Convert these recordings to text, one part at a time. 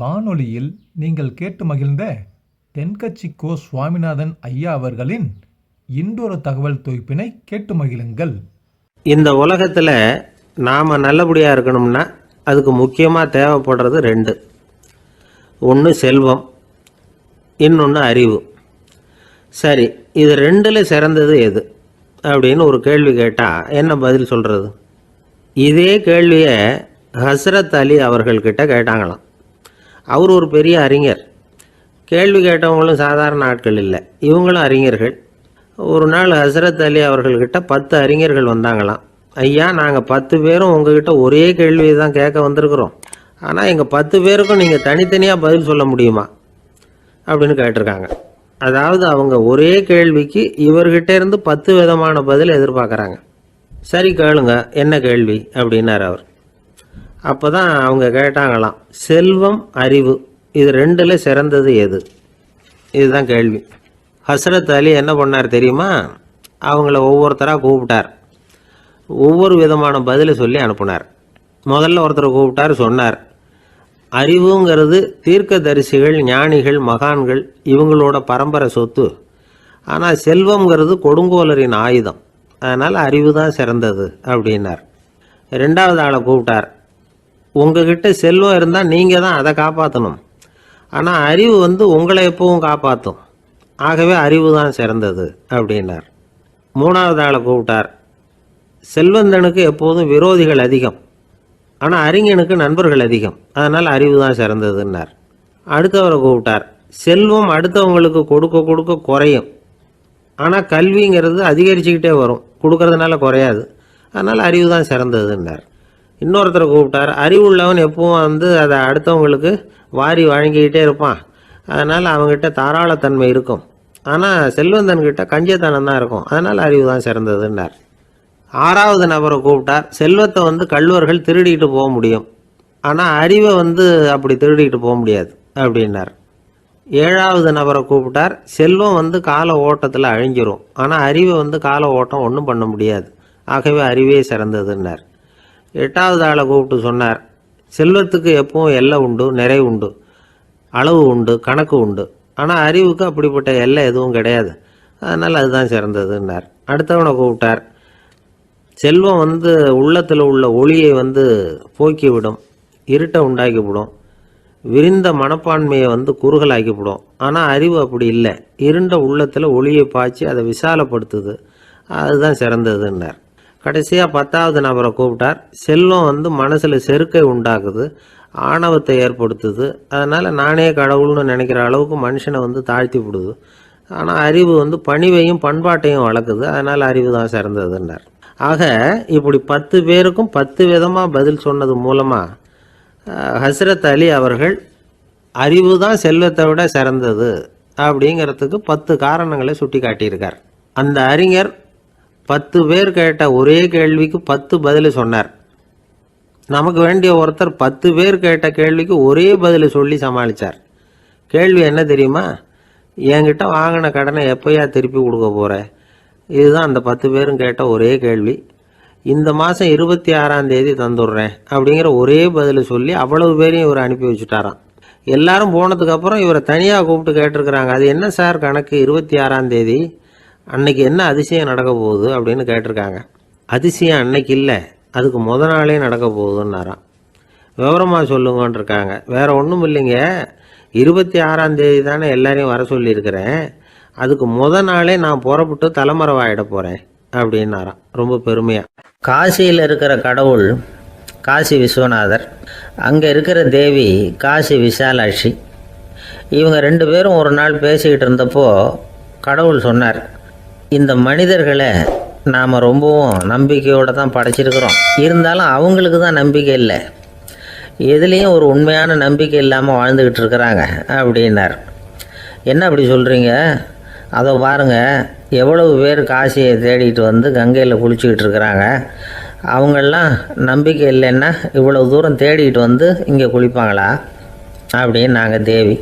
வானொலியில் நீங்கள் கேட்டு மகிழ்ந்த தென்கட்சி கோ சுவாமிநாதன் ஐயா அவர்களின் இன்றொரு தகவல் தொகுப்பினை கேட்டு மகிழுங்கள். இந்த உலகத்தில் நாம் நல்லபடியாக இருக்கணும்னா அதுக்கு முக்கியமாக தேவைப்படுறது ரெண்டு. ஒன்று செல்வம், இன்னொன்று அறிவு. சரி, இது ரெண்டில் சிறந்தது எது அப்படின்னு ஒரு கேள்வி கேட்டால் என்ன பதில் சொல்கிறது? இதே கேள்வியை ஹஸ்ரத் அலி அவர்கள்கிட்ட கேட்டாங்களாம். அவர் ஒரு பெரிய அறிஞர். கேள்வி கேட்டவங்களும் சாதாரண ஆட்கள் இல்லை, இவங்களும் அறிஞர்கள். ஒரு நாள் ஹஸ்ரத் அலி அவர்கள்கிட்ட 10 அறிஞர்கள் வந்தாங்களாம். ஐயா, நாங்கள் 10 பேரும் உங்ககிட்ட ஒரே கேள்வியை தான் கேட்க வந்திருக்கிறோம், ஆனால் எங்கள் 10 பேருக்கும் நீங்கள் தனித்தனியாக பதில் சொல்ல முடியுமா அப்படின்னு கேட்டிருக்காங்க. அதாவது அவங்க ஒரே கேள்விக்கு இவர்கிட்ட இருந்து 10 விதமான பதில் எதிர்பார்க்குறாங்க. சரி கேளுங்க, என்ன கேள்வி அப்படின்னார் அவர். அப்போ தான் அவங்க கேட்டாங்களாம், செல்வம் அறிவு இது ரெண்டில் சிறந்தது எது? இதுதான் கேள்வி. ஹஸ்ரத் அலி என்ன பண்ணார் தெரியுமா? அவங்கள ஒவ்வொருத்தராக கூப்பிட்டார், ஒவ்வொரு விதமான பதிலை சொல்லி அனுப்புனார். முதல்ல ஒருத்தரை கூப்பிட்டார், சொன்னார், அறிவுங்கிறது தீர்க்கதரிசிகள், ஞானிகள், மகான்கள் இவங்களோட பரம்பரை சொத்து. ஆனால் செல்வங்கிறது கொடுங்கோலரின் ஆயுதம், அதனால் அறிவு தான் சிறந்தது அப்படின்னார். ரெண்டாவது ஆளை கூப்பிட்டார், உங்ககிட்ட செல்வம் இருந்தால் நீங்கள் தான் அதை காப்பாற்றணும், ஆனால் அறிவு உங்களை எப்பவும் காப்பாற்றும், ஆகவே அறிவு தான் சிறந்தது அப்படின்னார். மூணாவது ஆளை கூப்பிட்டார், செல்வந்தனுக்கு எப்போதும் விரோதிகள் அதிகம், ஆனால் அறிஞனுக்கு நண்பர்கள் அதிகம், அதனால் அறிவு தான் சிறந்ததுன்னார். அடுத்தவரை கூப்பிட்டார், செல்வம் அடுத்தவங்களுக்கு கொடுக்க கொடுக்க குறையும், ஆனால் கல்விங்கிறது அதிகரிச்சுக்கிட்டே வரும், கொடுக்கறதுனால குறையாது, அதனால் அறிவு தான் சிறந்ததுன்னார். இன்னொருத்தரை கூப்பிட்டார், அறிவுள்ளவன் எப்பவும் அதை அடுத்தவங்களுக்கு வாரி வழங்கிக்கிட்டே இருப்பான், அதனால் அவங்ககிட்ட தாராளத்தன்மை இருக்கும், ஆனால் செல்வந்தன்கிட்ட கஞ்சத்தனம் தான் இருக்கும், அதனால் அறிவு தான் சிறந்ததுன்னார். ஆறாவது நபரை கூப்பிட்டார், செல்வத்தை கள்வர்கள் திருடிட்டு போக முடியும், ஆனால் அறிவை அப்படி திருடிட்டு போக முடியாது அப்படின்னார். ஏழாவது நபரை கூப்பிட்டார், செல்வம் கால ஓட்டத்தில் அழிஞ்சிரும், ஆனால் அறிவை கால ஓட்டம் ஒன்றும் பண்ண முடியாது, ஆகவே அறிவே சிறந்ததுன்னார். எட்டாவது ஆளை கூப்பிட்டு சொன்னார், செல்வத்துக்கு எப்பவும் எல்லை உண்டு, நிறை உண்டு, அளவு உண்டு, கணக்கு உண்டு, ஆனால் அறிவுக்கு அப்படிப்பட்ட எல்லை எதுவும் கிடையாது, அதனால் அதுதான் சிறந்ததுன்னார். அடுத்தவனை கூப்பிட்டார், செல்வம் உள்ளத்தில் உள்ள ஒளியை போக்கிவிடும், இருட்டை உண்டாக்கிவிடும், விரிந்த மனப்பான்மையை குறுகலாக்கிவிடும், ஆனால் அறிவு அப்படி இல்லை, இருண்ட உள்ளத்தில் ஒளியை பாய்ச்சி அதை விசாலப்படுத்துது, அதுதான் சிறந்ததுன்னார். கடைசியாக 10வது நபரை கூப்பிட்டார், செல்வம் மனசில் செருக்கை உண்டாக்குது, ஆணவத்தை ஏற்படுத்துது, அதனால் நானே கடவுள்னு நினைக்கிற அளவுக்கு மனுஷனை தாழ்த்தி விடுது, ஆனால் அறிவு பணிவையும் பண்பாட்டையும் வளர்க்குது, அதனால் அறிவு தான் சிறந்ததுன்னார். ஆக இப்படி 10 பேருக்கும் 10 விதமாக பதில் சொன்னது மூலமாக ஹஸ்ரத் அலி அவர்கள் அறிவு தான் செல்வத்தை விட சிறந்தது அப்படிங்கிறதுக்கு 10 காரணங்களை சுட்டி காட்டியிருக்கார். அந்த அறிஞர் 10 பேர் கேட்ட ஒரே கேள்விக்கு 10 பதில் சொன்னார். நமக்கு வேண்டிய ஒருத்தர் 10 பேர் கேட்ட கேள்விக்கு ஒரே பதில் சொல்லி சமாளித்தார். கேள்வி என்ன தெரியுமா? என்கிட்ட வாங்கின கடனை எப்போயா திருப்பி கொடுக்க போகிற? இதுதான் அந்த 10 பேரும் கேட்ட ஒரே கேள்வி. இந்த மாதம் 26ஆம் தேதி தந்துடுறேன் அப்படிங்கிற ஒரே பதில் சொல்லி அவ்வளவு பேரையும் இவர் அனுப்பி வச்சுட்டாராம். எல்லாரும் போனதுக்கப்புறம் இவரை தனியாக கூப்பிட்டு கேட்டிருக்கிறாங்க, அது என்ன சார் கணக்கு, 26ஆம் தேதி அன்னைக்கு என்ன அதிசயம் நடக்க போகுது அப்படின்னு கேட்டிருக்காங்க. அதிசயம் அன்னைக்கு இல்லை, அதுக்கு நாளே நடக்க போகுதுன்னாராம். விவரமாக சொல்லுங்கன்னு இருக்காங்க. வேறு ஒன்றும் இல்லைங்க, 26ஆம் தேதி தானே எல்லாரையும் வர சொல்லியிருக்கிறேன், அதுக்கு நாளே நான் புறப்பட்டு தலைமறைவாயிட போகிறேன் அப்படின்னாராம் ரொம்ப பெருமையாக. காசியில் இருக்கிற கடவுள் காசி விஸ்வநாதர், அங்கே இருக்கிற தேவி காசி விசாலாட்சி. இவங்க 2 பேரும் ஒரு நாள் பேசிக்கிட்டு இருந்தப்போ கடவுள் சொன்னார், இந்த மனிதர்களை நாம் ரொம்பவும் நம்பிக்கையோடு தான் படைச்சிருக்கிறோம், இருந்தாலும் அவங்களுக்கு தான் நம்பிக்கை இல்லை, எதுலேயும் ஒரு உண்மையான நம்பிக்கை இல்லாமல் வாழ்ந்துக்கிட்டு இருக்கிறாங்க அப்படின்னார். என்ன அப்படி சொல்கிறீங்க? அதை பாருங்கள், எவ்வளவு பேர் காசியை தேடிட்டு கங்கையில் குளிச்சுக்கிட்டு இருக்கிறாங்க, அவங்களெலாம் நம்பிக்கை இல்லைன்னா இவ்வளவு தூரம் தேடிட்டு இங்கே குளிப்பாங்களா அப்படின்னு நாங்கள் தேவி.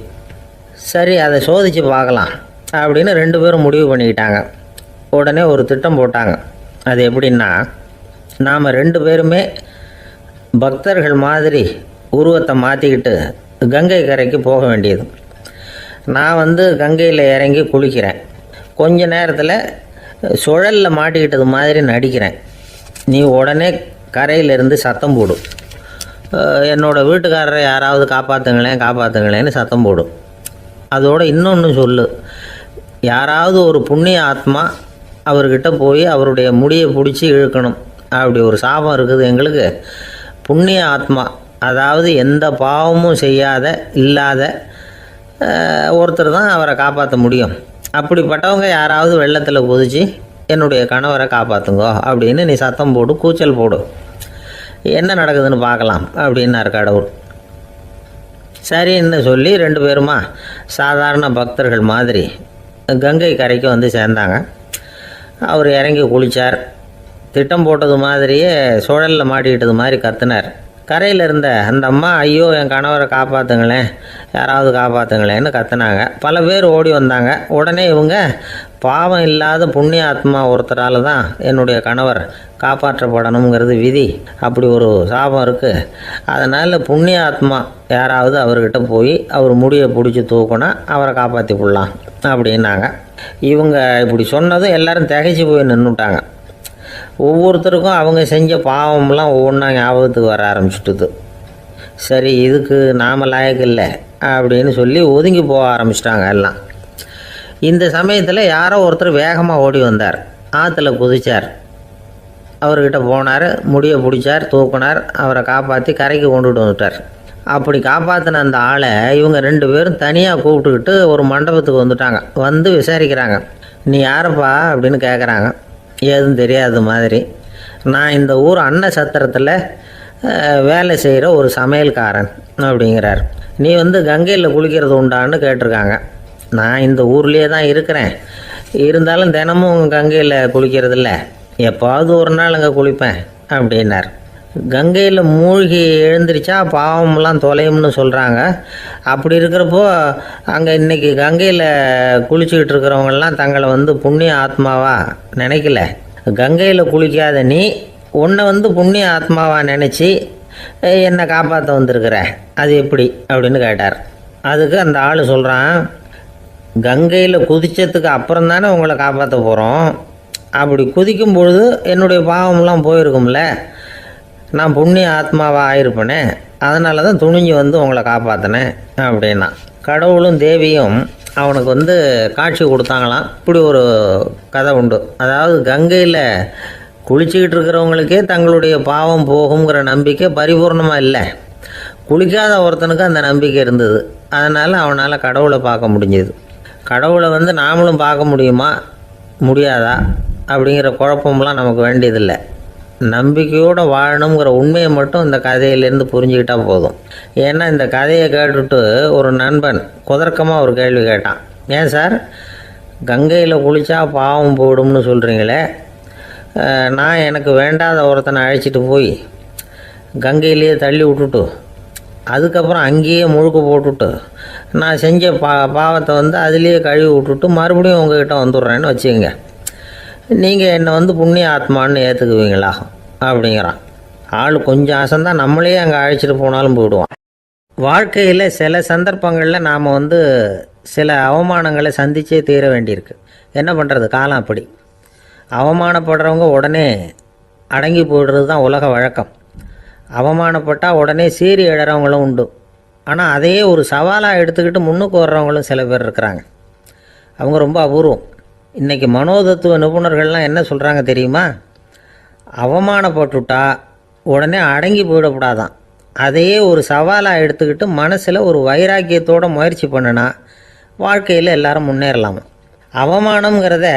சரி, அதை சோதித்து பார்க்கலாம் அப்படின்னு 2 பேரும் முடிவு பண்ணிக்கிட்டாங்க. உடனே ஒரு திட்டம் போட்டாங்க. அது எப்படின்னா, நாம் 2 பேருமே பக்தர்கள் மாதிரி உருவத்தை மாற்றிக்கிட்டு கங்கை கரைக்கு போக வேண்டியது. நான் வந்து கங்கையில் இறங்கி குளிக்கிறேன். கொஞ்ச நேரத்தில் சுழலில் மாட்டிக்கிட்டது மாதிரி நடிக்கிறேன். நீ உடனே கரையிலேருந்து சத்தம் போடும். என்னோடய வீட்டுக்காரரை யாராவது காப்பாற்றுங்களேன்னு சத்தம் போடும். அதோடு இன்னொன்று சொல்லு, யாராவது ஒரு புண்ணிய ஆத்மா அவர்கிட்ட போய் அவருடைய முடியை பிடிச்சி இழுக்கணும். அப்படி ஒரு சாபம் இருக்குது எங்களுக்கு. புண்ணிய ஆத்மா, அதாவது எந்த பாவமும் செய்யாத இல்லாத ஒருத்தர் தான் அவரை காப்பாற்ற முடியும். அப்படிப்பட்டவங்க யாராவது வெள்ளத்தில் குதித்து என்னுடைய கணவரை காப்பாற்றுங்கோ அப்படின்னு நீ சத்தம் போடு, கூச்சல் போடு, என்ன நடக்குதுன்னு பார்க்கலாம் அப்படின்னார் கடவுள். சரின்னு சொல்லி 2 பேருமா சாதாரண பக்தர்கள் மாதிரி கங்கை கரைக்கு வந்து சேர்ந்தாங்க. அவர் இறங்கி குளித்தார். திட்டம் போட்டது மாதிரியே சுழலில் மாட்டிக்கிட்டது மாதிரி கத்துனார். கரையில் இருந்த அந்த அம்மா, ஐயோ என் கணவரை காப்பாற்றுங்களேன், யாராவது காப்பாற்றுங்களேன்னு கத்துனாங்க. பல பேர் ஓடி வந்தாங்க. உடனே இவங்க, பாவம் இல்லாத புண்ணிய ஆத்மா ஒருத்தரால் தான் என்னுடைய கணவர் காப்பாற்றப்படணுங்கிறது விதி, அப்படி ஒரு சாபம் இருக்குது, அதனால் புண்ணிய ஆத்மா யாராவது அவர்கிட்ட போய் அவர் முடியை பிடிச்சி தூக்குனா அவரை காப்பாற்றி விடலாம் அப்படின்னாங்க. இவங்க இப்படி சொன்னதும் எல்லோரும் திகைச்சு போய் நின்றுட்டாங்க. ஒவ்வொருத்தருக்கும் அவங்க செஞ்ச பாவம்லாம் ஒவ்வொன்றா ஞாபகத்துக்கு வர ஆரம்பிச்சுட்டுது. சரி, இதுக்கு நாம் லாயக்கு இல்லை அப்படின்னு சொல்லி ஒதுங்கி போக ஆரம்பிச்சிட்டாங்க எல்லாம். இந்த சமயத்தில் யாரோ ஒருத்தர் வேகமாக ஓடி வந்தார். ஆற்றுல குதித்தார். அவர்கிட்ட போனார், முடியை பிடிச்சார், தூக்குனார், அவரை காப்பாற்றி கரைக்கு கொண்டுட்டு வந்துட்டார். அப்படி காப்பாற்றின அந்த ஆளை இவங்க 2 பேரும் தனியாக கூப்பிட்டுக்கிட்டு ஒரு மண்டபத்துக்கு வந்துட்டாங்க. வந்து விசாரிக்கிறாங்க. நீ யாரப்பா அப்படின்னு கேட்குறாங்க. ஏதும் தெரியாத மாதிரி. நான் இந்த ஊர் அன்ன சத்திரத்தில் வேலை செய்கிற ஒரு சமையல்காரன் அப்படிங்கிறார். நீ வந்து கங்கையில் குளிக்கிறது உண்டான்னு கேட்டிருக்காங்க. நான் இந்த ஊர்லேயே தான் இருக்கிறேன், இருந்தாலும் தினமும் கங்கையில் குளிக்கிறதில்ல, எப்பாவது ஒரு நாள் அங்கே குளிப்பேன் அப்படின்னார். கங்கையில் மூழ்கி எழுந்திரிச்சா பாவமெல்லாம் தொலையும்னு சொல்கிறாங்க. அப்படி இருக்கிறப்போ அங்கே இன்றைக்கி கங்கையில் குளிச்சுக்கிட்டு இருக்கிறவங்கெல்லாம் தங்களை வந்து புண்ணிய ஆத்மாவாக நினைக்கல. கங்கையில் குளிக்காத நீ உன்னை வந்து புண்ணிய ஆத்மாவாக நினச்சி என்னை காப்பாற்ற வந்திருக்கிற, அது எப்படி அப்படின்னு கேட்டார். அதுக்கு அந்த ஆள் சொல்கிறான், கங்கையில் குதித்ததுக்கு அப்புறம் தானே உங்களை காப்பாற்ற போகிறோம். அப்படி குதிக்கும் பொழுது என்னுடைய பாவமெல்லாம் போயிருக்கும்ல, நான் புண்ணிய ஆத்மாவாக ஆயிருப்பேனே, அதனால தான் துணிஞ்சு வந்து உங்களை காப்பாற்றினேன் அப்படின்னா. கடவுளும் தேவியும் அவனுக்கு வந்து காட்சி கொடுத்தாங்களாம். இப்படி ஒரு கதை உண்டு. அதாவது கங்கையில் குளிச்சுக்கிட்டு இருக்கிறவங்களுக்கே தங்களுடைய பாவம் போகுங்கிற நம்பிக்கை பரிபூர்ணமாக இல்லை. குளிக்காத ஒருத்தனுக்கு அந்த நம்பிக்கை இருந்தது. அதனால் அவனால் கடவுளை பார்க்க முடிஞ்சது. கடவுளை வந்து நாமளும் பார்க்க முடியுமா முடியாதா அப்படிங்கிற குழப்பம்லாம் நமக்கு வேண்டியதில்லை. நம்பிக்கையோடு வாழணுங்கிற உண்மையை மட்டும் இந்த கதையிலேருந்து புரிஞ்சுக்கிட்டால் போதும். ஏன்னா இந்த கதையை கேட்டுட்டு ஒரு நண்பன் குதர்க்கமாக ஒரு கேள்வி கேட்டான். ஏன் சார், கங்கையில் குளித்தா பாவம் போயிடும்னு சொல்கிறீங்களே, நான் எனக்கு வேண்டாத ஒருத்தனை அழைச்சிட்டு போய் கங்கையிலேயே தள்ளி விட்டுட்டு அதுக்கப்புறம் அங்கேயே முழுக்க போட்டுட்டு நான் செஞ்ச பாவத்தை வந்து அதுலேயே கழுவி விட்டுட்டு மறுபடியும் உங்ககிட்ட வந்துடுறேன்னு வச்சுக்கோங்க, நீங்கள் என்னை வந்து புண்ணிய ஆத்மான்னு ஏற்றுக்குவீங்களா அப்படிங்கிறான். ஆள் கொஞ்சம் அசந்தான் நம்மளே அங்கே அழைச்சிட்டு போனாலும் போயிடுவான். வாழ்க்கையில் சில சந்தர்ப்பங்களில் நாம் வந்து சில அவமானங்களை சந்தித்தே தீர வேண்டியிருக்கு. என்ன பண்ணுறது, காலம் அப்படி. அவமானப்படுறவங்க உடனே அடங்கி போயிடுறது தான் உலக வழக்கம். அவமானப்பட்டால் உடனே சீறி எழறவங்களும் உண்டு. ஆனால் அதையே ஒரு சவாலாக எடுத்துக்கிட்டு முன்னுக்கு வர்றவங்களும் சில பேர் இருக்கிறாங்க. அவங்க ரொம்ப அபூர்வம். இன்றைக்கி மனோதத்துவ நிபுணர்கள்லாம் என்ன சொல்கிறாங்க தெரியுமா? அவமானப்பட்டுட்டா உடனே அடங்கி போயிடக்கூடாதான், அதையே ஒரு சவாலாக எடுத்துக்கிட்டு மனசில் ஒரு வைராக்கியத்தோடு முயற்சி பண்ணினா வாழ்க்கையில் எல்லாரும் முன்னேறலாமா. அவமானங்கிறத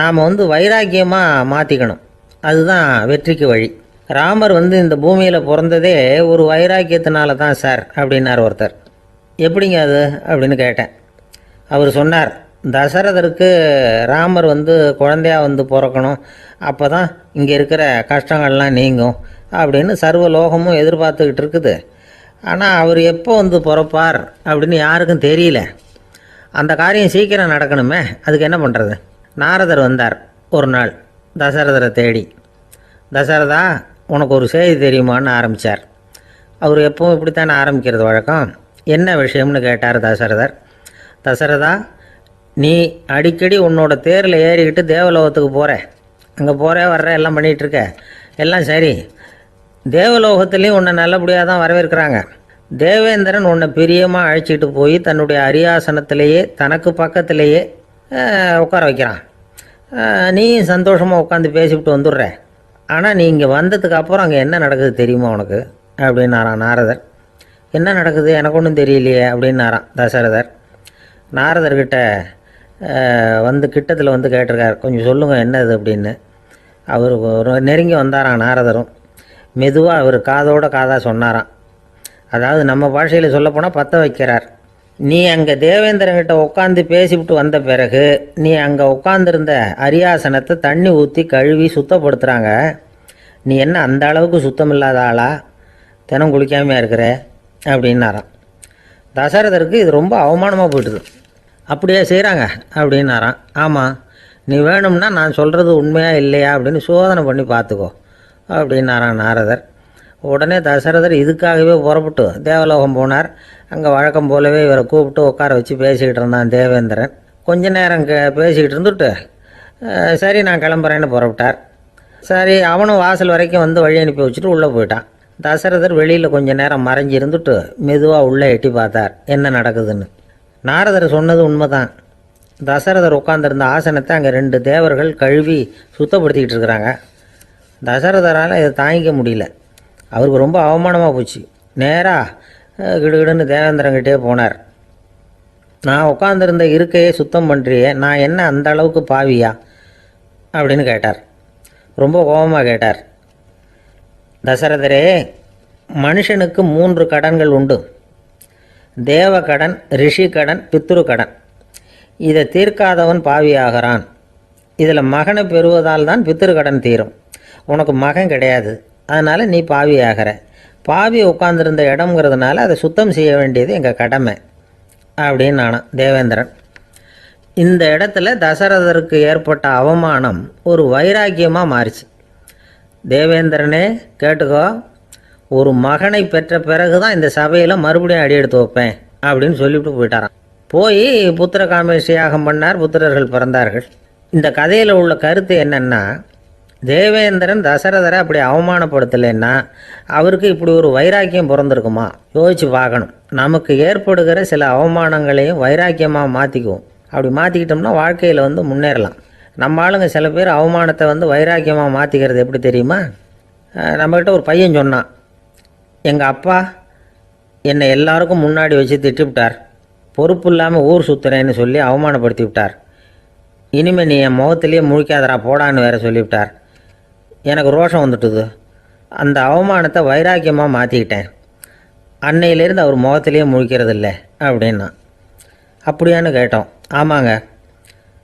நாம் வந்து வைராக்கியமாக மாற்றிக்கணும், அதுதான் வெற்றிக்கு வழி. ராமர் வந்து இந்த பூமியில் பிறந்ததே ஒரு வைராக்கியத்தினால தான் சார் அப்படின்னார் ஒருத்தர். எப்படிங்க அது அப்படின்னு கேட்டேன். அவர் சொன்னார், தசரதருக்கு ராமர் வந்து குழந்தையாக வந்து பிறக்கணும், அப்போ தான் இங்கே இருக்கிற கஷ்டங்கள்லாம் நீங்கும் அப்படின்னு சர்வ லோகமும் எதிர்பார்த்துக்கிட்டு இருக்குது. ஆனால் அவர் எப்போ வந்து பிறப்பார் அப்படின்னு யாருக்கும் தெரியல. அந்த காரியம் சீக்கிரம் நடக்கணுமே, அதுக்கு என்ன பண்ணுறது? நாரதர் வந்தார் ஒரு நாள் தசரதரை தேடி. தசரதா, உனக்கு ஒரு செய்தி தெரியுமான்னு ஆரம்பித்தார். அவர் எப்பவும் இப்படித்தானே ஆரம்பிக்கிறது வழக்கம். என்ன விஷயம்னு கேட்டார் தசரதர். தசரதா, நீ அடிக்கடி உன்னோட தேரில் ஏறிக்கிட்டு தேவலோகத்துக்கு போகிற, அங்கே போகிற வர்ற எல்லாம் பண்ணிகிட்ருக்க, எல்லாம் சரி. தேவலோகத்துலேயும் உன்னை நல்லபடியாக தான் வரவேற்கிறாங்க. தேவேந்திரன் உன்னை பிரியமாக அழைச்சிட்டு போய் தன்னுடைய அரியாசனத்திலேயே தனக்கு பக்கத்திலேயே உட்கார வைக்கிறான். நீயும் சந்தோஷமாக உட்காந்து பேசிவிட்டு வந்துடுற. ஆனால் நீ இங்கே வந்ததுக்கு அப்புறம் அங்கே என்ன நடக்குது தெரியுமா உனக்கு அப்படின்னாரான் நாரதர். என்ன நடக்குது எனக்கு ஒன்றும் தெரியலையே அப்படின்னாரான் தசரதர். நாரதர்கிட்ட கிட்டத்தில் வந்து கேட்டிருக்கார், கொஞ்சம் சொல்லுங்கள் என்னது அப்படின்னு. அவர் நெருங்கி வந்தாரான் நாரதரும். மெதுவாக அவர் காதோட காதாக சொன்னாராம். அதாவது நம்ம பாஷையில் சொல்லப்போனால் பற்ற வைக்கிறார். நீ அங்கே தேவேந்திரங்கிட்ட உட்காந்து பேசிவிட்டு வந்த பிறகு நீ அங்கே உட்காந்துருந்த அரியாசனத்தை தண்ணி ஊற்றி கழுவி சுத்தப்படுத்துகிறாங்க. நீ என்ன அந்த அளவுக்கு சுத்தம் இல்லாத ஆளா, தினம் குளிக்காமையாக இருக்கிற அப்படின்னாராம். தசரதருக்கு இது ரொம்ப அவமானமாக போயிட்டுது. அப்படியே செய்கிறாங்க அப்படின்னாராம். ஆமாம், நீ வேணும்னா நான் சொல்கிறது உண்மையா இல்லையா அப்படின்னு சோதனை பண்ணி பார்த்துக்கோ அப்படின்னாரான் நாரதர். உடனே தசரதர் இதுக்காகவே புறப்பட்டு தேவலோகம் போனார். அங்கே வழக்கம் போலவே இவரை கூப்பிட்டு உட்கார வச்சு பேசிக்கிட்டு இருந்தான் தேவேந்திரன். கொஞ்ச நேரம் பேசிக்கிட்டு இருந்துட்டு சரி நான் கிளம்புறேன்னு புறப்பட்டார். சரி, அவனும் வாசல் வரைக்கும் வந்து வழி அனுப்பி வச்சுட்டு உள்ளே போயிட்டான். தசரதர் வெளியில் கொஞ்சம் நேரம் மறைஞ்சி இருந்துட்டு மெதுவாக உள்ளே எட்டி பார்த்தார் என்ன நடக்குதுன்னு. நாரதர் சொன்னது உண்மைதான். தசரதர் உட்காந்துருந்த ஆசனத்தை அங்கே 2 தேவர்கள் கழுவி சுத்தப்படுத்திக்கிட்டு இருக்கிறாங்க. தசரதரால் இதை தாங்கிக்க முடியல. அவருக்கு ரொம்ப அவமானமாக போச்சு. நேராக கிடுகிடுன்னு தேவேந்திரங்கிட்டே போனார். நான் உட்காந்துருந்த இருக்கையே சுத்தம் பண்ணுறியே, நான் என்ன அந்த அளவுக்கு பாவியா அப்படின்னு கேட்டார். ரொம்ப கோபமாக கேட்டார். தசரதரே, மனுஷனுக்கு 3 கடன்கள் உண்டு. தேவ கடன், ரிஷி கடன், பித்ரு கடன். இதை தீர்க்காதவன் பாவியாகிறான். இதில் மகனை பெறுவதால் தான் பித்ரு கடன் தீரும். உனக்கு மகன் கிடையாது, அதனால் நீ பாவி ஆகிற. பாவி உட்காந்துருந்த இடம்ங்கிறதுனால அதை சுத்தம் செய்ய வேண்டியது எங்கள் கடமை அப்படின்னு நானான் தேவேந்திரன். இந்த இடத்துல தசரதருக்கு ஏற்பட்ட அவமானம் ஒரு வைராக்கியமாக மாறிச்சு. தேவேந்திரனே கேட்டுக்கோ, ஒரு மகனை பெற்ற பிறகு தான் இந்த சபையில் மறுபடியும் அடி எடுத்து வைப்பேன் அப்படின்னு சொல்லிவிட்டு போயிட்டாரான். போய் புத்திர காமேஷ் யாகம் பண்ணார். புத்திரர்கள் பிறந்தார்கள். இந்த கதையில் உள்ள கருத்து என்னென்னா, தேவேந்திரன் தசரதரை அப்படி அவமானப்படுத்தலைன்னா அவருக்கு இப்படி ஒரு வைராக்கியம் பிறந்திருக்குமா யோசிச்சு பார்க்கணும். நமக்கு ஏற்படுகிற சில அவமானங்களையும் வைராக்கியமாக மாற்றிக்குவோம். அப்படி மாற்றிக்கிட்டோம்னா வாழ்க்கையில் வந்து முன்னேறலாம். நம்ம ஆளுங்க சில பேர் அவமானத்தை வந்து வைராக்கியமாக மாற்றிக்கிறது எப்படி தெரியுமா? நம்மக்கிட்ட ஒரு பையன் சொன்னான், எங்கள் அப்பா என்னை எல்லாருக்கும் முன்னாடி வச்சு திட்டிவிட்டார், பொறுப்பு இல்லாமல் ஊர் சுற்றுறேன்னு சொல்லி அவமானப்படுத்தி விட்டார். இனிமேல் நீ என் முகத்திலேயே முழிக்காதரா போடான்னு வேற சொல்லிவிட்டார். எனக்கு ரோஷம் வந்துட்டுது. அந்த அவமானத்தை வைராக்கியமாக மாற்றிக்கிட்டேன். அன்னையிலேருந்து அவர் முகத்திலேயே முழிக்கிறது இல்லை அப்படின்னா. அப்படியான்னு கேட்டோம். ஆமாங்க,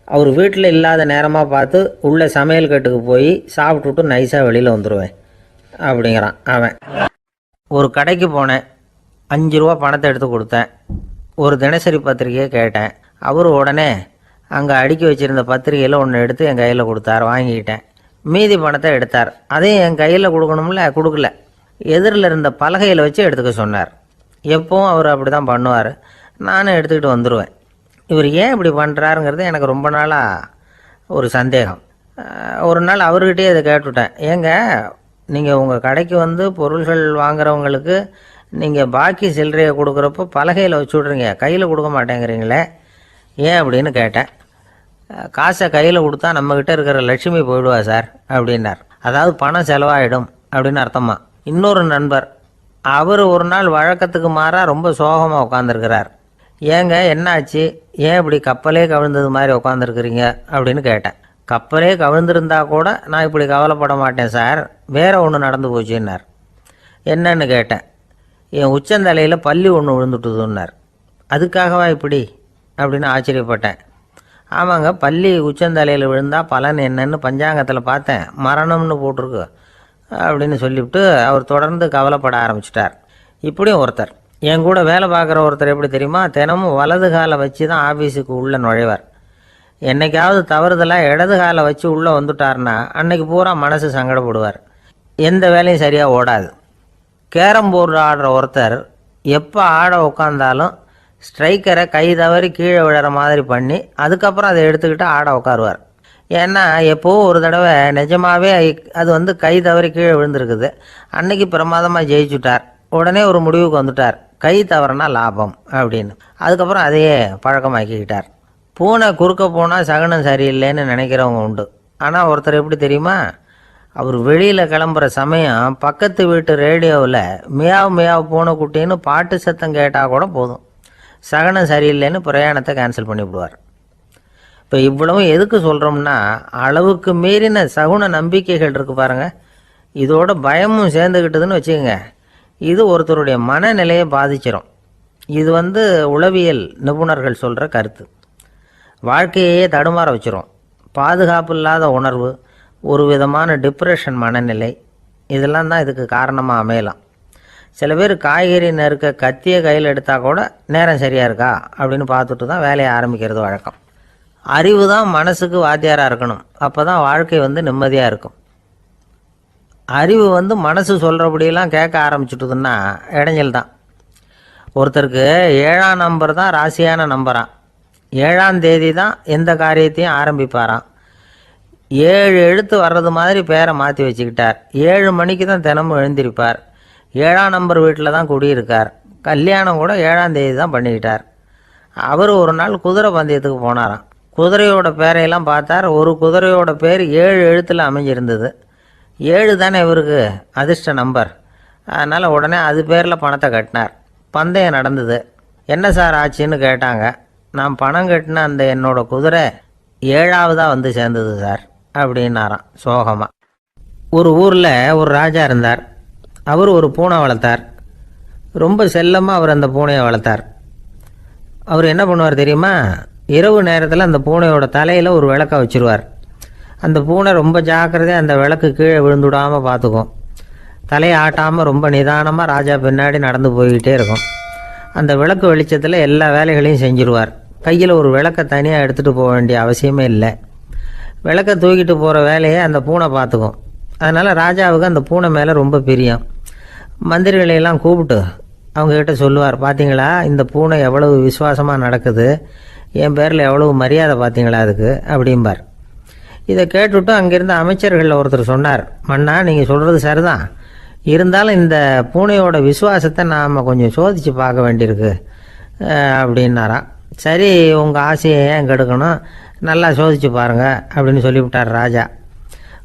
அவர் வீட்டில் இல்லாத நேரமாக பார்த்து உள்ள சமையல் கட்டுக்கு போய் சாப்பிட்டுட்டு நைஸாக வெளியில் வந்துடுவேன் அப்படிங்கிறான் அவன். ஒரு கடைக்கு போனேன், 5 ரூபா பணத்தை எடுத்து கொடுத்தேன். ஒரு தினசரி பத்திரிக்கையை கேட்டேன். அவர் உடனே அங்கே அடுக்கி வச்சுருந்த பத்திரிகையில் ஒன்று எடுத்து என் கையில் கொடுத்தார். வாங்கிக்கிட்டேன். மீதி பணத்தை எடுத்தார். அதையும் என் கையில் கொடுக்கணும்ல, கொடுக்கல. எதிரில் இருந்த பலகையில் வச்சு எடுத்துக்க சொன்னார். எப்போவும் அவர் அப்படி தான் பண்ணுவார். நானும் எடுத்துக்கிட்டு வந்துடுவேன். இவர் ஏன் இப்படி பண்ணுறாருங்கிறது எனக்கு ரொம்ப நாளாக ஒரு சந்தேகம். ஒரு நாள் அவர்கிட்டயே இதை கேட்டுவிட்டேன். ஏங்க, நீங்கள் உங்கள் கடைக்கு வந்து பொருள்கள் வாங்குறவங்களுக்கு நீங்கள் பாக்கி சில்லறையை கொடுக்குறப்போ பலகையில் வச்சு விட்றீங்க, கையில் கொடுக்க மாட்டேங்கிறீங்களே, ஏன் அப்படின்னு கேட்டேன். காசை கையில் கொடுத்தா நம்மக்கிட்ட இருக்கிற லட்சுமி போயிடுவா சார் அப்படின்னார். அதாவது பணம் செலவாயிடும் அப்படின்னு அர்த்தமா. இன்னொரு நண்பர், அவர் ஒரு நாள் வழக்கத்துக்கு மாறாக ரொம்ப சோகமாக உட்காந்துருக்கிறார். ஏங்க என்னாச்சு, ஏன் இப்படி கப்பலே கவிழ்ந்தது மாதிரி உட்காந்துருக்குறீங்க அப்படின்னு கேட்டேன். கப்பலே கவிழ்ந்திருந்தா கூட நான் இப்படி கவலைப்பட மாட்டேன் சார், வேற ஒன்று நடந்து போச்சுன்னார். என்னன்னு கேட்டேன். என் உச்சந்தலையில் பல்லி ஒன்று விழுந்துட்டுதுன்னார். அதுக்காகவா இப்படி அப்படின்னு ஆச்சரியப்பட்டேன். ஆமாங்க, பல்லி உச்சந்தலையில் விழுந்தால் பலன் என்னன்னு பஞ்சாங்கத்தில் பார்த்தேன், மரணம்னு போட்டிருக்கு அப்படின்னு சொல்லிவிட்டு அவர் தொடர்ந்து கவலைப்பட ஆரம்பிச்சிட்டார். இப்படியும் ஒருத்தர், என் கூட வேலை பார்க்குற ஒருத்தர் எப்படி தெரியுமா, தினமும் வலது காலை வச்சு தான் ஆஃபீஸுக்கு உள்ளே நுழைவார். என்னைக்காவது தவறுதலாக இடது காலை வச்சு உள்ளே வந்துட்டார்னா அன்னைக்கு பூரா மனசு சங்கடப்படுவார். எந்த வேலையும் சரியாக ஓடாது. கேரம் போர்டு ஆடுற ஒருத்தர் எப்போ ஆட உட்காந்தாலும் ஸ்ட்ரைக்கரை கை தவறி கீழே விழுற மாதிரி பண்ணி அதுக்கப்புறம் அதை எடுத்துக்கிட்டு ஆட உட்காருவார். ஏன்னா எப்போவோ ஒரு தடவை நிஜமாகவே அது கை தவறி கீழே விழுந்திருக்குது. அன்னைக்கு பிரமாதமாக ஜெயிச்சுட்டார். உடனே ஒரு முடிவுக்கு வந்துட்டார், கை தவறுனா லாபம் அப்படின்னு. அதுக்கப்புறம் அதையே பழக்கமாக்கிக்கிட்டார். பூனை குறுக்க போனால் சகுனம் சரியில்லைன்னு நினைக்கிறவங்க உண்டு. ஆனால் ஒருத்தர் எப்படி தெரியுமா, அவர் வெளியில் கிளம்புற சமயம் பக்கத்து வீட்டு ரேடியோவில் மியாவ் மியாவ் பூனைக்குட்டின்னு பாட்டு சத்தம் கேட்டால் கூட போதும், சகுனம் சரியில்லைன்னு பிரயாணத்தை கேன்சல் பண்ணிவிடுவார். இப்போ இவ்வளவும் எதுக்கு சொல்கிறோம்னா, அளவுக்கு மீறின சகுன நம்பிக்கைகள் இருக்குது பாருங்கள், இதோட பயமும் சேர்ந்துக்கிட்டதுன்னு வச்சுக்கோங்க, இது ஒருத்தருடைய மனநிலையை பாதிச்சிடும். இது உளவியல் நிபுணர்கள் சொல்கிற கருத்து. வாழ்க்கையே தடுமாற வச்சிரும். பாதுகாப்பு இல்லாத உணர்வு, ஒரு விதமான டிப்ரெஷன் மனநிலை, இதெல்லாம் தான் இதுக்கு காரணமாக அமையலாம். சில பேர் காய்கறி நறுக்க கத்தியை கையில் எடுத்தால் கூட நேரம் சரியாக இருக்கா அப்படின்னு பார்த்துட்டு தான் வேலையை ஆரம்பிக்கிறது வழக்கம். அறிவு தான் மனசுக்கு வாத்தியாராக இருக்கணும். அப்போ தான் வாழ்க்கை நிம்மதியாக இருக்கும். அறிவு மனசு சொல்கிறபடியெல்லாம் கேட்க ஆரம்பிச்சுட்டுதுன்னா இடைஞ்சல் தான். ஒருத்தருக்கு 7ஆம் நம்பர் தான் ராசியான நம்பரான். 7ஆம் தேதி தான் எந்த காரியத்தையும் ஆரம்பிப்பாராம். 7 எழுத்து வர்றது மாதிரி பேரை மாற்றி வச்சுக்கிட்டார். 7 மணிக்கு தான் தினமும் எழுந்திருப்பார். 7ஆம் நம்பர் வீட்டில் தான் குடியிருக்கார். கல்யாணம் கூட 7ஆம் தேதி தான் பண்ணிக்கிட்டார். அவர் ஒரு நாள் குதிரை பந்தயத்துக்கு போனாராம். குதிரையோட பேரையெல்லாம் பார்த்தார். ஒரு குதிரையோட பேர் 7 எழுத்தில் அமைஞ்சிருந்தது. 7 தானே இவருக்கு அதிர்ஷ்ட நம்பர். அதனால் உடனே அது பேரில் பணத்தை கட்டினார். பந்தயம் நடந்தது. என்ன சார் ஆச்சுன்னு கேட்டாங்க. நான் பணம் கட்டின அந்த என்னோடய குதிரை 7ஆவதாக சேர்ந்தது சார் அப்படின்னாராம் சோகமாக. ஒரு ஊரில் ஒரு ராஜா இருந்தார். அவர் ஒரு பூனை வளர்த்தார். ரொம்ப செல்லமாக அவர் அந்த பூனையை வளர்த்தார். அவர் என்ன பண்ணுவார் தெரியுமா, இரவு நேரத்தில் அந்த பூனையோட தலையில் ஒரு விளக்கை வச்சுருவார். அந்த பூனை ரொம்ப ஜாக்கிரதையாக அந்த விளக்கு கீழே விழுந்துடாமல் பார்த்துக்கும். தலையை ஆட்டாமல் ரொம்ப நிதானமாக ராஜா பின்னாடி நடந்து போய்கிட்டே இருக்கும். அந்த விளக்கு வெளிச்சத்தில் எல்லா வேலைகளையும் செஞ்சுருவார். கையில் ஒரு விளக்கை தனியாக எடுத்துகிட்டு போக வேண்டிய அவசியமே இல்லை. விளக்கை தூக்கிட்டு போகிற வேலையை அந்த பூனை பார்த்துக்கும். அதனால் ராஜாவுக்கு அந்த பூனை மேலே ரொம்ப பிரியம். மந்திரிகளையெல்லாம் கூப்பிட்டு அவங்கக்கிட்ட சொல்லுவார், பார்த்தீங்களா இந்த பூனை எவ்வளவு விசுவாசமாக நடக்குது, என் பேரில் எவ்வளவு மரியாதை பார்த்தீங்களா அதுக்கு அப்படிம்பார். இதை கேட்டுவிட்டு அங்கேருந்து அமைச்சர்களில் ஒருத்தர் சொன்னார், மன்னா நீங்கள் சொல்கிறது சரிதான், இருந்தாலும் இந்த பூனையோட விசுவாசத்தை நாம் கொஞ்சம் சோதித்து பார்க்க வேண்டியிருக்கு அப்படின்னாராம். சரி, உங்கள் ஆசையை ஏன் கெடுக்கணும், நல்லா சோதித்து பாருங்கள் அப்படின்னு சொல்லிவிட்டார் ராஜா.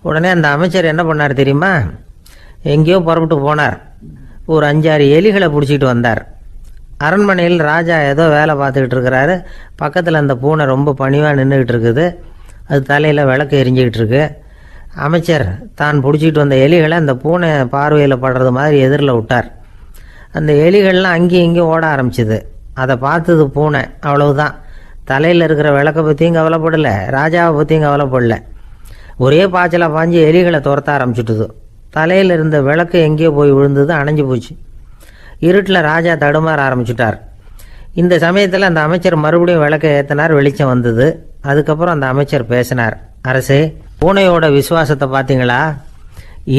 உடனே அந்த அமைச்சர் என்ன பண்ணார் தெரியுமா, எங்கேயோ புறப்பட்டு போனார். ஒரு 5-6 எலிகளை பிடிச்சிட்டு வந்தார். அரண்மனையில் ராஜா ஏதோ வேலை பார்த்துக்கிட்டு இருக்கிறாரு. பக்கத்தில் அந்த பூனை ரொம்ப பணிவாக நின்றுக்கிட்டு இருக்குது. அது தலையில் விளக்கு எரிஞ்சிக்கிட்டு இருக்கு. அமைச்சர் தான் பிடிச்சிட்டு வந்த எலிகளை அந்த பூனை பார்வையில் படுறது மாதிரி எதிரில் விட்டார். அந்த எலிகள்லாம் அங்கேயும் இங்கேயும் ஓட ஆரம்பிச்சிது. அதை பார்த்தது பூனை, அவ்வளவுதான். தலையில் இருக்கிற விளக்கை பற்றியும் கவலைப்படலை, ராஜாவை பற்றியும் கவலைப்படல. ஒரே பாய்ச்சலாக பாஞ்சு எலிகளை துரத்த ஆரம்பிச்சுட்டுது. தலையில் இருந்த விளக்கு எங்கேயோ போய் விழுந்தது, அணைஞ்சு போச்சு. இருட்டில் ராஜா தடுமாற ஆரம்பிச்சுட்டார். இந்த சமயத்தில் அந்த அமைச்சர் மறுபடியும் விளக்கை ஏற்றினார். வெளிச்சம் வந்தது. அதுக்கப்புறம் அந்த அமைச்சர் பேசினார், அரசே, பூனையோட விசுவாசத்தை பார்த்தீங்களா,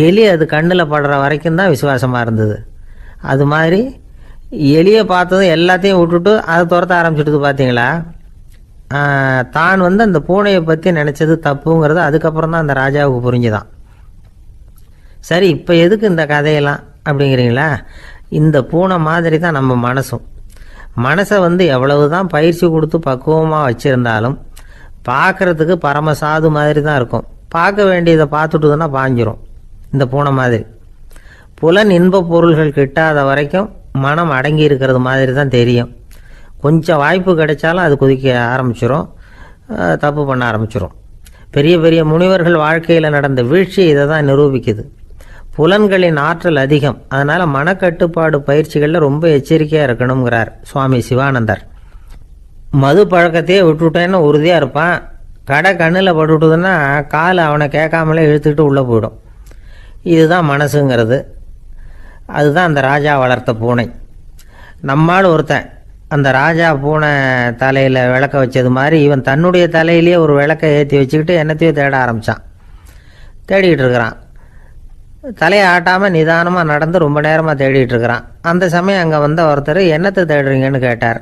எலி அது கண்ணில் படுற வரைக்கும் தான் விசுவாசமாக இருந்தது. அது மாதிரி எலியை பார்த்ததும் எல்லாத்தையும் விட்டுட்டு அதை துரத்த ஆரம்பிச்சுட்டு பார்த்தீங்களா, தான் அந்த பூனையை பற்றி நினச்சது தப்புங்கிறது அதுக்கப்புறம் தான் அந்த ராஜாவுக்கு புரிஞ்சுதான். சரி, இப்போ எதுக்கு இந்த கதையெல்லாம் அப்படிங்கிறீங்களா, இந்த பூனை மாதிரி தான் நம்ம மனசும். மனசை எவ்வளவு தான் பயிற்சி கொடுத்து பக்குவமாக வச்சுருந்தாலும் பார்க்குறதுக்கு பரமசாது மாதிரி தான் இருக்கும். பார்க்க வேண்டியதை பார்த்துட்டுதுன்னா பாஞ்சிரும். இந்த பூனை மாதிரி புலன் இன்ப பொருள்கள் கிட்டாத வரைக்கும் மனம் அடங்கி இருக்கிறது மாதிரி தான் தெரியும். கொஞ்சம் வாய்ப்பு கிடைச்சாலும் அது குதிக்க ஆரம்பிச்சிடும், தப்பு பண்ண ஆரம்பிச்சிடும். பெரிய பெரிய முனிவர்கள் வாழ்க்கையில் நடந்த வீழ்ச்சி இதை தான் நிரூபிக்குது. புலன்களின் ஆற்றல் அதிகம். அதனால் மனக்கட்டுப்பாடு பயிற்சிகளில் ரொம்ப எச்சரிக்கையாக இருக்கணுங்கிறார் சுவாமி சிவானந்தர். மது பழக்கத்தையே விட்டுவிட்டேன்னு உறுதியாக இருப்பான். கடை கண்ணில் பட்டுவிட்டுதுன்னா கால் அவனை கேட்காமலே இழுத்துக்கிட்டு உள்ளே போயிடும். இதுதான் மனசுங்கிறது. அதுதான் அந்த ராஜா வளர்த்த பூனை. நம்மால் ஒருத்தன் அந்த ராஜா பூனை தலையில் விளக்க வச்சது மாதிரி இவன் தன்னுடைய தலையிலேயே ஒரு விளக்கை ஏற்றி வச்சுக்கிட்டு என்னத்தையோ தேட ஆரம்பித்தான். தேடிக்கிட்டு இருக்கிறான். தலையை ஆட்டாமல் நிதானமாக நடந்து ரொம்ப நேரமாக தேடிகிட்டு இருக்கிறான். அந்த சமயம் அங்கே வந்த ஒருத்தர் என்னத்தை தேடுறீங்கன்னு கேட்டார்.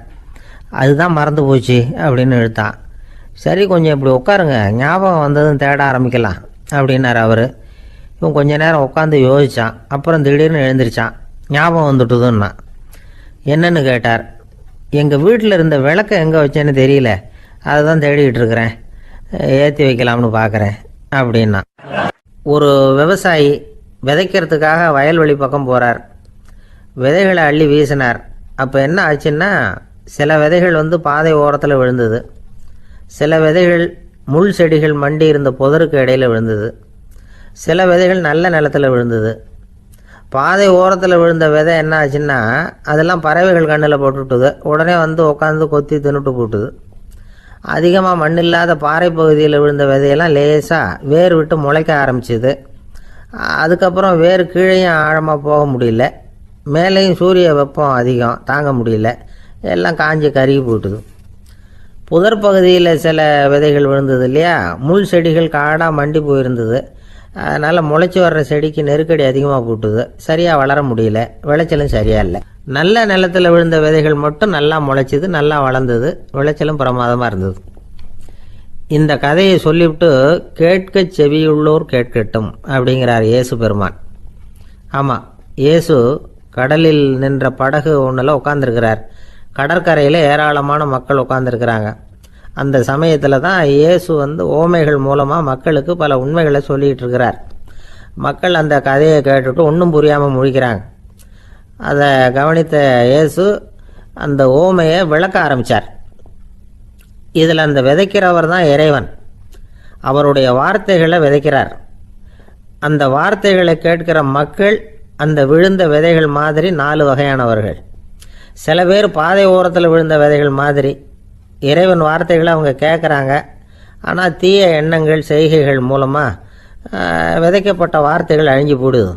அதுதான் மறந்து போச்சு அப்படின்னு இழுத்தான். சரி, கொஞ்சம் இப்படி உட்காருங்க, ஞாபகம் வந்ததும் தேட ஆரம்பிக்கலாம் அப்படின்னார் அவர். இவன் கொஞ்ச நேரம் உட்காந்து யோசித்தான். அப்புறம் திடீர்னு எழுந்திரிச்சான். ஞாபகம் வந்துட்டுதுன்னா. என்னன்னு கேட்டார். எங்கள் வீட்டில் இருந்த விளக்கை எங்கே வச்சேன்னு தெரியல, அதை தான் தேடிக்கிட்டு இருக்கிறேன், ஏற்றி வைக்கலாம்னு பார்க்குறேன் அப்படின்னா. ஒரு விவசாயி விதைக்கிறதுக்காக வயல்வெளி பக்கம் போகிறார். விதைகளை அள்ளி வீசினார். அப்போ என்ன ஆச்சுன்னா, சில விதைகள் பாதை ஓரத்தில் விழுந்தது, சில விதைகள் முள் செடிகள் மண்டி இருந்த புதருக்கு இடையில் விழுந்தது, சில விதைகள் நல்ல நிலத்தில் விழுந்தது. பாதை ஓரத்தில் விழுந்த விதை என்ன ஆச்சுன்னா, அதெல்லாம் பறவைகள் கண்ணில் போட்டுவிட்டுது. உடனே உட்காந்து கொத்தி தின்னுட்டு போட்டுது. அதிகமாக மண் இல்லாத பாறை பகுதியில் விழுந்த விதையெல்லாம் லேசாக வேர் விட்டு முளைக்க ஆரம்பிச்சிது. அதுக்கப்புறம் வேர் கீழேயும் ஆழமாக போக முடியல, மேலேயும் சூரிய வெப்பம் அதிகம் தாங்க முடியல, எல்லாம் காஞ்சி கருகி போட்டுது. புதர் பகுதியில் சில விதைகள் விழுந்தது இல்லையா, முள் செடிகள் காடாக மண்டி போயிருந்தது. அதனால் முளைச்சி வர்ற செடிக்கு நெருக்கடி அதிகமாக போட்டுது, சரியாக வளர முடியல, விளைச்சலும் சரியாக இல்லை. நல்ல நிலத்தில் விழுந்த விதைகள் மட்டும் நல்லா முளைச்சிது, நல்லா வளர்ந்தது, விளைச்சலும் பிரமாதமாக இருந்தது. இந்த கதையை சொல்லிவிட்டு கேட்க செவியுள்ளோர் கேட்கட்டும் அப்படிங்கிறார் இயேசு பெருமான். ஆமாம், இயேசு கடலில் நின்ற படகு ஒன்றில் உட்காந்துருக்கிறார். கடற்கரையில் ஏராளமான மக்கள் உட்காந்துருக்கிறாங்க. அந்த சமயத்தில் தான் இயேசு ஓமைகள் மூலமாக மக்களுக்கு பல உண்மைகளை சொல்லிகிட்டு இருக்கிறார். மக்கள் அந்த கதையை கேட்டுட்டு ஒன்றும் புரியாமல் முழிக்கிறாங்க. அதை கவனித்த இயேசு அந்த ஓமையை விளக்க ஆரம்பித்தார். இதில் அந்த விதைக்கிறவர் தான் இறைவன். அவருடைய வார்த்தைகளை விதைக்கிறார். அந்த வார்த்தைகளை கேட்கிற மக்கள் அந்த விழுந்த விதைகள் மாதிரி 4 வகையானவர்கள். சில பேர் பாதை ஓரத்தில் விழுந்த விதைகள் மாதிரி. இறைவன் வார்த்தைகளை அவங்க கேட்குறாங்க, ஆனால் தீய எண்ணங்கள் செய்கைகள் மூலமாக விதைக்கப்பட்ட வார்த்தைகள் அழிஞ்சு போடுது.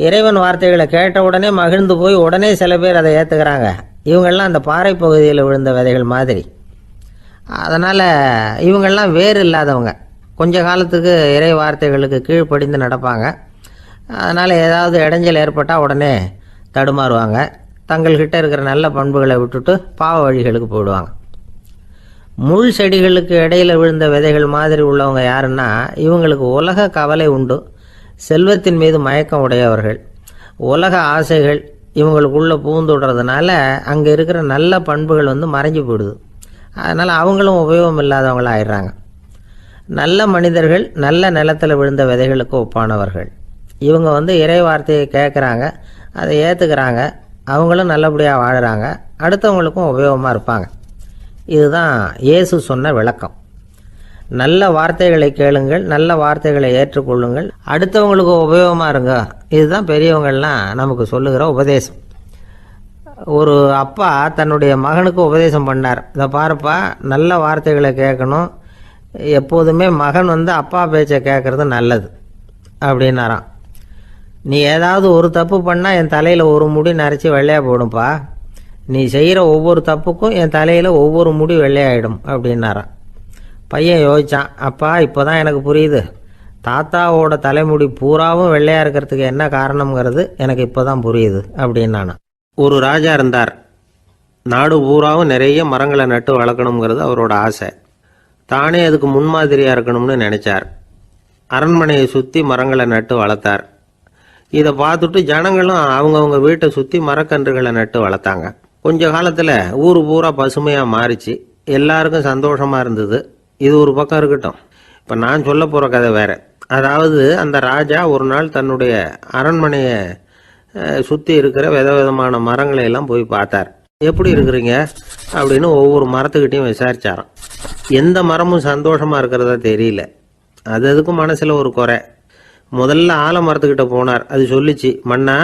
இறைவன் வார்த்தைகளை கேட்ட உடனே மகிழ்ந்து போய் உடனே சில பேர் அதை ஏற்றுக்கிறாங்க. இவங்கெல்லாம் அந்த பாறை பகுதியில் விழுந்த விதைகள் மாதிரி. அதனால் இவங்கெல்லாம் வேறு இல்லாதவங்க, கொஞ்ச காலத்துக்கு இறை வார்த்தைகளுக்கு கீழ்ப்படிந்து நடப்பாங்க. அதனால் ஏதாவது இடைஞ்சல் ஏற்பட்டால் உடனே தடுமாறுவாங்க. தங்கள்கிட்ட இருக்கிற நல்ல பண்புகளை விட்டுட்டு பாவ வழிகளுக்கு போயிடுவாங்க. முள் செடிகளுக்கு இடையில் விழுந்த விதைகள் மாதிரி உள்ளவங்க யாருன்னா, இவங்களுக்கு உலக கவலை உண்டு, செல்வத்தின் மீது மயக்கம் உடையவர்கள். உலக ஆசைகள் இவங்களுக்குள்ளே பூந்துடுறதுனால அங்கே இருக்கிற நல்ல பண்புகள் மறைஞ்சு போயிடுது. அதனால் அவங்களும் உபயோகம் இல்லாதவங்களாக ஆயிடுறாங்க. நல்ல மனிதர்கள் நல்ல நிலத்தில் விழுந்த விதைகளுக்கு ஒப்பானவர்கள். இவங்க இறை வார்த்தையை கேட்குறாங்க, அதை ஏற்றுக்கிறாங்க, அவங்களும் நல்லபடியாக வாழுறாங்க, அடுத்தவங்களுக்கும் உபயோகமாக இருப்பாங்க. இதுதான் இயேசு சொன்ன விளக்கம். நல்ல வார்த்தைகளை கேளுங்கள், நல்ல வார்த்தைகளை ஏற்றுக்கொள்ளுங்கள், அடுத்தவங்களுக்கு உபயோகமாக இருங்க. இதுதான் பெரியவங்கள்லாம் நமக்கு சொல்லுகிற உபதேசம். ஒரு அப்பா தன்னுடைய மகனுக்கு உபதேசம் பண்ணார். இதை பாருப்பா, நல்ல வார்த்தைகளை கேட்கணும், எப்போதுமே மகன் அப்பா பேச்சை கேட்குறது நல்லது அப்படின்னாராம். நீ ஏதாவது ஒரு தப்பு பண்ணால் என் தலையில் ஒரு முடி நரைச்சி வெள்ளையாக போடும்பா, நீ செய்கிற ஒவ்வொரு தப்புக்கும் என் தலையில் ஒவ்வொரு முடி வெள்ளையாயிடும் அப்படின்னாராம். பையன் யோசித்தான், அப்பா இப்போ தான் எனக்கு புரியுது, தாத்தாவோட தலைமுடி பூராவும் வெள்ளையாக இருக்கிறதுக்கு என்ன காரணங்கிறது எனக்கு இப்போ தான் புரியுது அப்படின்னானா. ஒரு ராஜா இருந்தார். நாடு பூராவும் நிறைய மரங்களை நட்டு வளர்க்கணுங்கிறது அவரோட ஆசை. தானே அதுக்கு முன்மாதிரியாக இருக்கணும்னு நினச்சார். அரண்மனையை சுற்றி மரங்களை நட்டு வளர்த்தார். இதை பார்த்துட்டு ஜனங்களும் அவங்கவுங்க வீட்டை சுற்றி மரக்கன்றுகளை நட்டு வளர்த்தாங்க. கொஞ்ச காலத்தில் ஊர் பூரா பசுமையாக மாறிச்சு. எல்லாருக்கும் சந்தோஷமாக இருந்தது. இது ஒரு பக்கம் இருக்கட்டும். இப்போ நான் சொல்ல போகிற கதை வேறு. அதாவது அந்த ராஜா ஒரு நாள் தன்னுடைய அரண்மனையை சுற்றி இருக்கிற விதவிதமான மரங்களை எல்லாம் போய் பார்த்தார். எப்படி இருக்கிறீங்க அப்படின்னு ஒவ்வொரு மரத்துக்கிட்டையும் விசாரிச்சாராம். எந்த மரமும் சந்தோஷமாக இருக்கிறதா தெரியல. அதுக்கும் மனசில் ஒரு குறை. முதல்ல ஆலமரத்துக்கிட்ட போனார். அது சொல்லிச்சு, மண்ணா,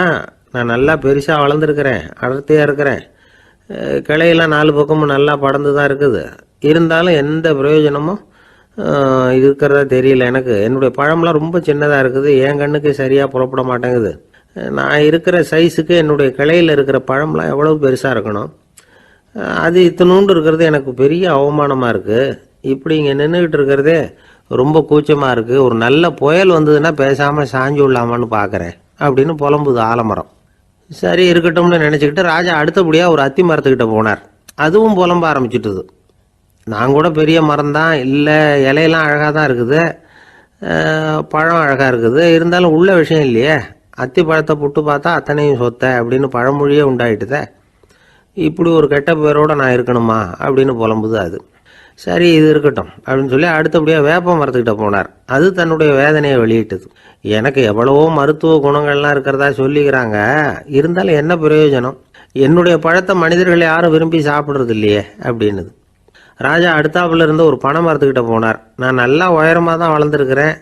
நான் நல்லா பெருசாக வளர்ந்துருக்கிறேன், அடர்த்தியாக இருக்கிறேன், கிளையெல்லாம் 4 பக்கமும் நல்லா படர்ந்து தான் இருக்குது, இருந்தாலும் எந்த பிரயோஜனமும் இருக்கிறதா தெரியல எனக்கு. என்னுடைய பழம்லாம் ரொம்ப சின்னதாக இருக்குது, என் கண்ணுக்கு சரியாக புறப்பட மாட்டேங்குது. நான் இருக்கிற சைஸுக்கு என்னுடைய கிளையில் இருக்கிற பழம்லாம் எவ்வளவு பெருசாக இருக்கணும், அது இத்தனூண்டு இருக்கிறது எனக்கு பெரிய அவமானமாக இருக்குது. இப்படி இங்கே நின்றுக்கிட்டு இருக்கிறதே ரொம்ப கூச்சமாக இருக்குது. ஒரு நல்ல புயல் வந்ததுன்னா பேசாமல் சாஞ்சு விடலாமான்னு பார்க்குறேன் அப்படின்னு புலம்புது ஆலமரம். சரி இருக்கட்டும்னு நினச்சிக்கிட்டு ராஜா அடுத்தபடியாக ஒரு அத்தி மரத்துக்கிட்ட போனார். அதுவும் புலம்ப ஆரம்பிச்சிட்டுது. நான் கூட பெரிய மரம் தான், இல்லை இலையெல்லாம் அழகாக தான் இருக்குது, பழம் அழகாக இருக்குது, இருந்தாலும் உள்ள விஷயம் இல்லையே, அத்தி பழத்தை புட்டு பார்த்தா அத்தனையும் சொத்தை அப்படின்னு பழமொழியே உண்டாயிட்டுதே, இப்படி ஒரு கெட்ட பேரோடு நான் இருக்கணுமா அப்படின்னு புலம்புது அது. சரி இது இருக்கட்டும் அப்படின்னு சொல்லி அடுத்தபடியாக வேப்ப மரத்துக்கிட்ட போனார். அது தன்னுடைய வேதனையை வெளியிட்டது. எனக்கு எவ்வளவோ மருத்துவ குணங்கள்லாம் இருக்கிறதா சொல்லிக்கிறாங்க, இருந்தாலும் என்ன பிரயோஜனம், என்னுடைய பழத்தை மனிதர்கள் யாரும் விரும்பி சாப்பிட்றது இல்லையே அப்படின்னுது. ராஜா அடுத்தாப்புல இருந்து ஒரு பனை மரத்துக்கிட்ட போனார். நான் நல்லா உயரமாக தான் வளர்ந்துருக்கிறேன்,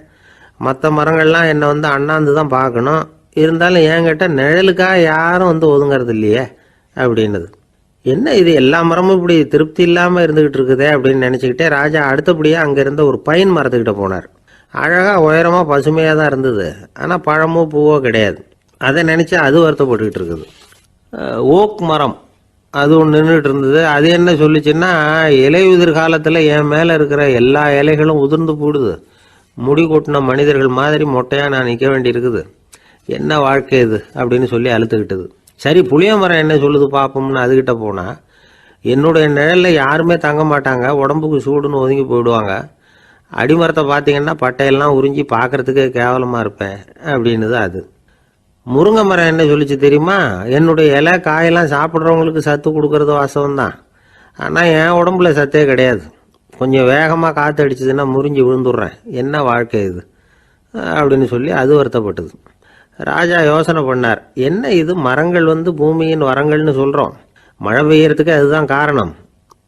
மற்ற மரங்கள்லாம் என்னை வந்து அண்ணாந்து தான் பார்க்கணும், இருந்தாலும் என்கிட்ட நிழலுக்காக யாரும் வந்து ஒதுங்கிறது இல்லையே அப்படின்னுது. என்ன இது எல்லா மரமும் இப்படி திருப்தி இல்லாமல் இருந்துக்கிட்டு இருக்குதே அப்படின்னு நினச்சிக்கிட்டே ராஜா அடுத்தபடியாக அங்கே இருந்த ஒரு பைன் மரத்துக்கிட்ட போனார். அழகாக உயரமாக பசுமையாக தான் இருந்தது, ஆனால் பழமோ பூவோ கிடையாது. அதை நினச்சி அது வருத்தப்பட்டுக்கிட்டு இருக்குது. ஓக் மரம் அது ஒன்று நின்றுட்டு இருந்தது. அது என்ன சொல்லிச்சுன்னா, இலையுதிர் காலத்தில் என் மேலே இருக்கிற எல்லா இலைகளும் உதிர்ந்து போடுது, முடி கொட்டின மனிதர்கள் மாதிரி மொட்டையாக நான் நிற்க வேண்டியிருக்குது, என்ன வாழ்க்கை இது அப்படின்னு சொல்லி அழுத்துக்கிட்டது. சரி புளிய மரம் என்ன சொல்லுது பார்ப்போம்னு அதுக்கிட்ட போனால், என்னுடைய நிழலில் யாருமே தங்க மாட்டாங்க, உடம்புக்கு சூடுன்னு ஒதுங்கி போயிடுவாங்க, அடிமரத்தை பார்த்தீங்கன்னா பட்டையெல்லாம் உறிஞ்சி பார்க்குறதுக்கே கேவலமாக இருப்பேன் அப்படின்னுது அது. முருங்கை மரம் என்ன சொல்லிச்சு தெரியுமா, என்னுடைய இலை காயெல்லாம் சாப்பிட்றவங்களுக்கு சத்து கொடுக்கறது வாசம்தான், ஆனால் என் உடம்புல சத்தே கிடையாது, கொஞ்சம் வேகமாக காற்று அடிச்சதுன்னா முறிஞ்சி விழுந்துடுறேன், என்ன வாழ்க்கை இது அப்படின்னு சொல்லி அது வருத்தப்பட்டது. ராஜா யோசனை பண்ணார், என்ன இது மரங்கள் வந்து பூமியின் வரங்கள்னு சொல்கிறோம், மழை பெய்யறதுக்கு அதுதான் காரணம்,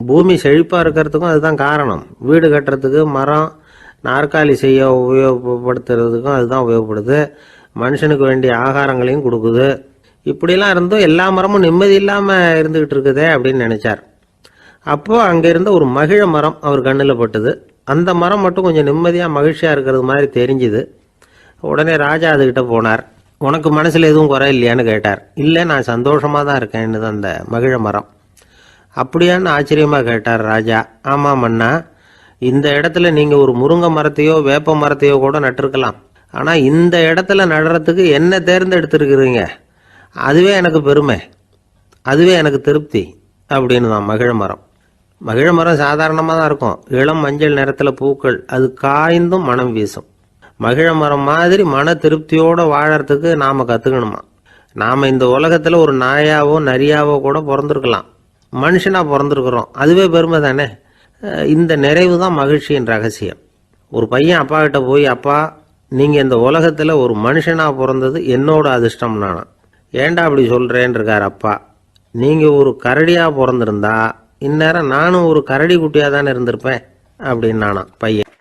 பூமி செழிப்பாக இருக்கிறதுக்கும் அதுதான் காரணம், வீடு கட்டுறதுக்கு மரம், நாற்காலி செய்ய உபயோகப்படுத்துறதுக்கும் அதுதான் உபயோகப்படுது, மனுஷனுக்கு வேண்டிய ஆகாரங்களையும் கொடுக்குது, இப்படிலாம் இருந்தும் எல்லா மரமும் நிம்மதி இல்லாமல் இருந்துக்கிட்டு இருக்குதே அப்படின்னு நினச்சார். அப்போது அங்கே இருந்த ஒரு மகிழ மரம் அவர் கண்ணில் பட்டுது. அந்த மரம் மட்டும் கொஞ்சம் நிம்மதியாக மகிழ்ச்சியாக இருக்கிறது மாதிரி தெரிஞ்சுது. உடனே ராஜா அதுக்கிட்ட போனார். உனக்கு மனசில் எதுவும் குறை இல்லையான்னு கேட்டார். இல்லை நான் சந்தோஷமாக தான் இருக்கேன்னு அந்த மகிழ மரம். அப்படியான்னு ஆச்சரியமாக கேட்டார் ராஜா. ஆமாம் மன்னா, இந்த இடத்துல நீங்கள் ஒரு முருங்கை மரத்தையோ வேப்ப மரத்தையோ கூட நட்டிருக்கலாம், ஆனால் இந்த இடத்துல நடுறதுக்கு என்ன தேர்ந்தெடுத்துருக்குறீங்க, அதுவே எனக்கு பெருமை, அதுவே எனக்கு திருப்தி அப்படின்னு தான் மகிழ மரம். மகிழ மரம் சாதாரணமாக தான் இருக்கும், இளம் மஞ்சள் நிறத்தில் பூக்கள், அது காய்ந்தும் மனம் வீசும். மகிழ மரம் மாதிரி மன திருப்தியோடு வாழறதுக்கு நாம் கற்றுக்கணுமா. நாம் இந்த உலகத்தில் ஒரு நாயாவோ நரியாவோ கூட பிறந்திருக்கலாம், மனுஷனாக பிறந்திருக்கிறோம், அதுவே பெருமை தானே. இந்த நிறைவு தான் மகிழ்ச்சியின் ரகசியம். ஒரு பையன் அப்பா கிட்ட போய், அப்பா நீங்கள் இந்த உலகத்தில் ஒரு மனுஷனாக பிறந்தது என்னோட அதிர்ஷ்டம் நானா. ஏண்டா அப்படி சொல்கிறேன்னு இருக்கார் அப்பா. நீங்கள் ஒரு கரடியாக பிறந்திருந்தா இந்நேரம் நானும் ஒரு கரடி குட்டியாக தானே இருந்திருப்பேன் அப்படின்னு நானா பையன்.